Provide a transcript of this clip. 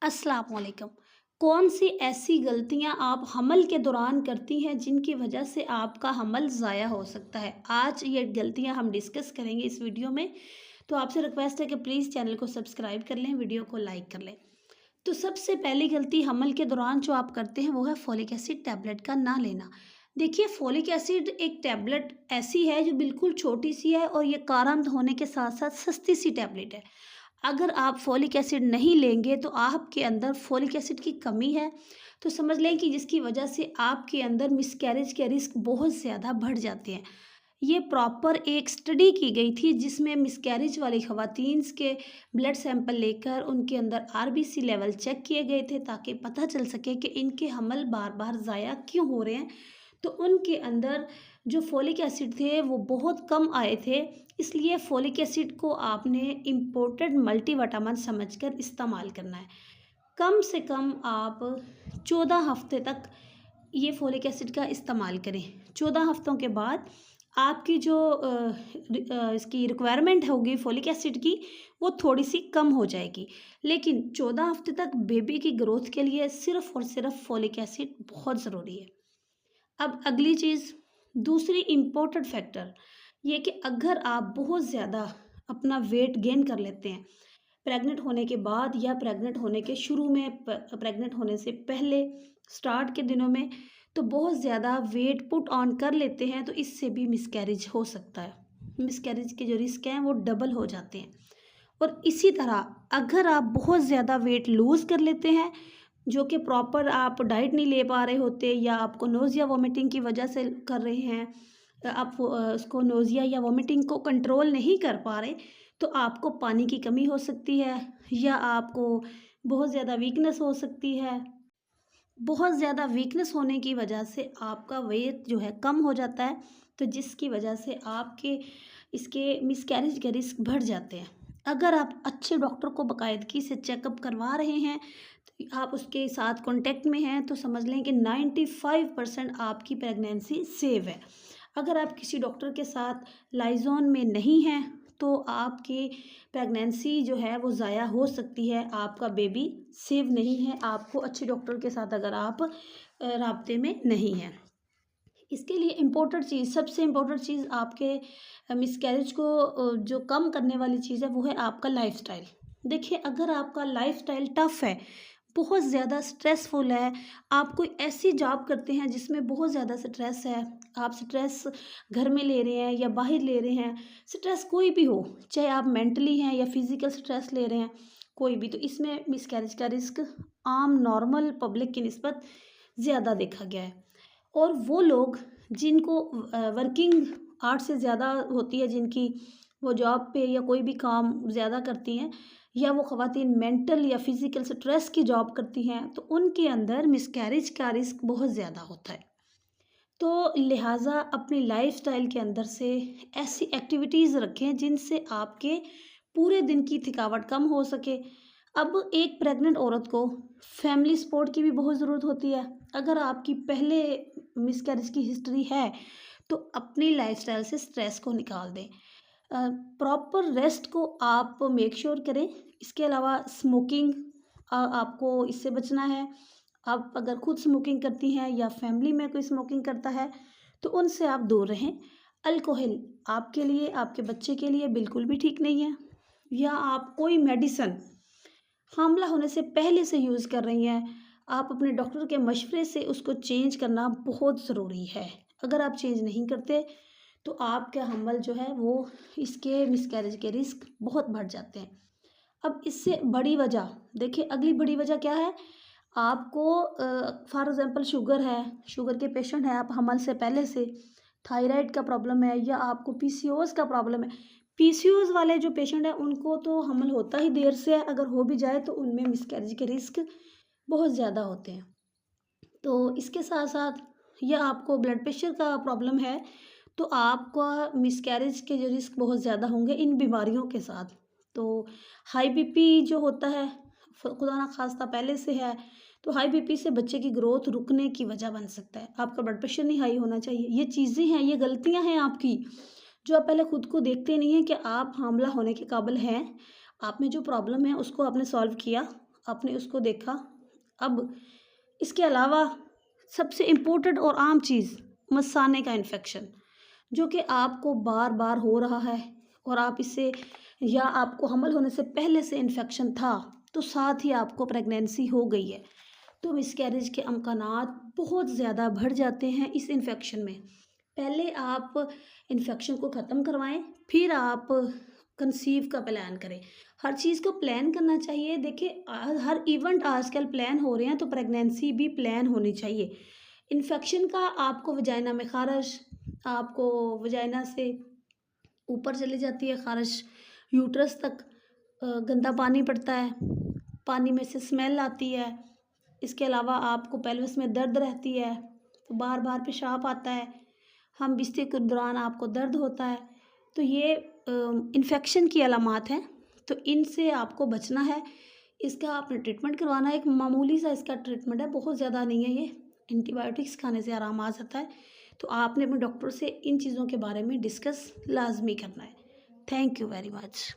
अस्सलाम वालेकुम। कौन सी ऐसी गलतियाँ आप हमल के दौरान करती हैं जिनकी वजह से आपका हमल ज़ाया हो सकता है? आज ये गलतियाँ हम डिस्कस करेंगे इस वीडियो में। तो आपसे रिक्वेस्ट है कि प्लीज़ चैनल को सब्सक्राइब कर लें, वीडियो को लाइक कर लें। तो सबसे पहली गलती हमल के दौरान जो आप करते हैं वो है फ़ोलिक एसिड टैबलेट का ना लेना। देखिए, फ़ोलिक एसिड एक टैबलेट ऐसी है जो बिल्कुल छोटी-सी है और ये कारआमद होने के साथ-साथ सस्ती-सी टैबलेट है। अगर आप फ़ोलिक एसिड नहीं लेंगे तो आपके अंदर फ़ोलिक एसिड की कमी है, तो समझ लें कि जिसकी वजह से आपके अंदर मिसकैरेज के रिस्क बहुत ज़्यादा बढ़ जाते हैं। ये प्रॉपर एक स्टडी की गई थी जिसमें मिसकैरेज वाली ख़वातीन के ब्लड सैंपल लेकर उनके अंदर आरबीसी लेवल चेक किए गए थे ताकि पता चल सके कि इनके हमल बार-बार ज़ाया क्यों हो रहे हैं। तो उनके अंदर जो फ़ोलिक एसिड थे वो बहुत कम आए थे, इसलिए फ़ोलिक एसिड को आपने इम्पोर्टेड मल्टीविटामिन समझकर इस्तेमाल करना है। कम से कम आप 14 हफ़्ते तक ये फ़ोलिक एसिड का इस्तेमाल करें। 14 हफ़्तों के बाद आपकी जो इसकी रिक्वायरमेंट होगी फ़ोलिक एसिड की, वो थोड़ी-सी कम हो जाएगी। लेकिन 14 हफ़्ते तक बेबी की ग्रोथ के लिए सिर्फ़ और सिर्फ़ फ़ोलिक एसिड बहुत ज़रूरी है। अब अगली चीज़, दूसरी इम्पोर्टेंट फैक्टर ये कि अगर आप बहुत ज़्यादा अपना वेट गेन कर लेते हैं प्रेग्नेंट होने के बाद या प्रेग्नेंट होने के शुरू में, प्रेग्नेंट होने से पहले स्टार्ट के दिनों में, तो बहुत ज़्यादा वेट पुट ऑन कर लेते हैं तो इससे भी मिसकैरेज हो सकता है। मिसकैरेज के जो रिस्क हैं वो डबल हो जाते हैं। और इसी तरह अगर आप बहुत ज़्यादा वेट लूज़ कर लेते हैं, जो कि प्रॉपर आप डाइट नहीं ले पा रहे होते या आपको नोज़िया वोमिटिंग की वजह से कर रहे हैं, आप उसको नोज़िया या वोमिटिंग को कंट्रोल नहीं कर पा रहे, तो आपको पानी की कमी हो सकती है या आपको बहुत ज़्यादा वीकनेस हो सकती है। बहुत ज़्यादा वीकनेस होने की वजह से आपका वेट जो है कम हो जाता है, तो जिसकी वजह से आपके इसके मिसकैरेज के रिस्क बढ़ जाते हैं। अगर आप अच्छे डॉक्टर को बाकायदगी से चेकअप करवा रहे हैं, तो आप उसके साथ कॉन्टैक्ट में हैं, तो समझ लें कि 95% आपकी प्रेगनेंसी सेव है। अगर आप किसी डॉक्टर के साथ लाइज़ॉन में नहीं हैं, तो आपकी प्रेगनेंसी जो है वो ज़ाया हो सकती है, आपका बेबी सेव नहीं है, आपको अच्छे डॉक्टर के साथ अगर आप राब्ते में नहीं हैं। इसके लिए इम्पोर्टेंट चीज़, सबसे इम्पोर्टेंट चीज़ आपके मिसकैरेज को जो कम करने वाली चीज़ है वो है आपका लाइफ़स्टाइल। देखिए, अगर आपका लाइफ़स्टाइल टफ़ है, बहुत ज़्यादा स्ट्रेसफुल है, आप कोई ऐसी जॉब करते हैं जिसमें बहुत ज़्यादा स्ट्रेस है, आप स्ट्रेस घर में ले रहे हैं या बाहर ले रहे हैं, स्ट्रेस कोई भी हो, चाहे आप मेंटली हैं या फिज़िकल स्ट्रेस ले रहे हैं, कोई भी, तो इसमें मिसकैरेज का रिस्क आम नॉर्मल पब्लिक की निस्बत ज़्यादा देखा गया है। और वो लोग जिनको वर्किंग आवर्स से ज़्यादा होती है, जिनकी वो जॉब पे या कोई भी काम ज़्यादा करती हैं, या वो ख़वातीन मेंटल या फिज़िकल स्ट्रेस की जॉब करती हैं, तो उनके अंदर मिसकैरेज का रिस्क बहुत ज़्यादा होता है। तो लिहाज़ा अपनी लाइफ़स्टाइल के अंदर से ऐसी एक्टिविटीज़ रखें जिनसे आपके पूरे दिन की थकावट कम हो सके। अब एक प्रेग्नेंट औरत को फैमिली सपोर्ट की भी बहुत ज़रूरत होती है। अगर आपकी पहले मिसकैरेज की हिस्ट्री है, तो अपनी लाइफ़स्टाइल से स्ट्रेस को निकाल दें। प्रॉपर रेस्ट को आप मेक श्योर करें। इसके अलावा स्मोकिंग, आपको इससे बचना है। आप अगर खुद स्मोकिंग करती हैं या फैमिली में कोई स्मोकिंग करता है, तो उनसे आप दूर रहें। अल्कोहल आपके लिए, आपके बच्चे के लिए बिल्कुल भी ठीक नहीं है। या आप कोई मेडिसिन हामला होने से पहले से यूज़ कर रही हैं, आप अपने डॉक्टर के मशवरे से उसको चेंज करना बहुत ज़रूरी है। अगर आप चेंज नहीं करते, तो आपका हमल जो है वो इसके मिसकैरेज के रिस्क बहुत बढ़ जाते हैं। अब इससे बड़ी वजह, देखिए अगली बड़ी वजह क्या है, आपको फॉर एग्ज़ाम्पल शुगर है, शुगर के पेशेंट हैं आप, हमल से पहले से थायराइड का प्रॉब्लम है या आपको पीसीओएस का प्रॉब्लम है। पीसीओएस वाले जो पेशेंट हैं उनको तो हमल होता ही देर से है, अगर हो भी जाए तो उनमें मिसकैरेज के रिस्क बहुत ज़्यादा होते हैं। तो इसके साथ-साथ या आपको ब्लड प्रेशर का प्रॉब्लम है, तो आपका मिसकैरेज के जो रिस्क बहुत ज़्यादा होंगे इन बीमारियों के साथ। तो हाई बीपी जो होता है, खुदा ना ख़ास्ता पहले से है, तो हाई बीपी से बच्चे की ग्रोथ रुकने की वजह बन सकता है। आपका ब्लड प्रेशर नहीं हाई होना चाहिए। ये चीज़ें हैं, ये गलतियाँ हैं आपकी, जो आप पहले खुद को देखते नहीं हैं कि आप हामला होने के काबिल हैं। आप में जो प्रॉब्लम है उसको आपने सॉल्व किया, आपने उसको देखा। अब इसके अलावा सबसे इम्पोर्टेंट और आम चीज़ मसाने का इन्फेक्शन, जो कि आपको बार बार हो रहा है और आप इससे, या आपको हमल होने से पहले से इन्फेक्शन था तो साथ ही आपको प्रेगनेंसी हो गई है, तो मिसकैरेज के अमकानात बहुत ज़्यादा बढ़ जाते हैं इस इन्फेक्शन में। पहले आप इन्फेक्शन को ख़त्म करवाएं, फिर आप कंसीव का प्लान करें। हर चीज़ को प्लान करना चाहिए। देखिए हर इवेंट आजकल प्लान हो रहे हैं, तो प्रेगनेंसी भी प्लान होनी चाहिए। इन्फेक्शन का आपको वजाइना में ख़ारिश, आपको वजाइना से ऊपर चली जाती है ख़ारिश, यूट्रस तक गंदा पानी पड़ता है, पानी में से स्मेल आती है। इसके अलावा आपको पेल्विस में दर्द रहती है, तो बार बार पेशाब आता है, हम बिस्तर के दौरान आपको दर्द होता है। तो ये इन्फेक्शन की अलामात हैं, तो इनसे आपको बचना है। इसका आपने ट्रीटमेंट करवाना है। एक मामूली सा इसका ट्रीटमेंट है, बहुत ज़्यादा नहीं है ये, एंटीबायोटिक्स खाने से आराम आ जाता है। तो आपने अपने डॉक्टर से इन चीज़ों के बारे में डिस्कस लाजमी करना है। Thank you very much.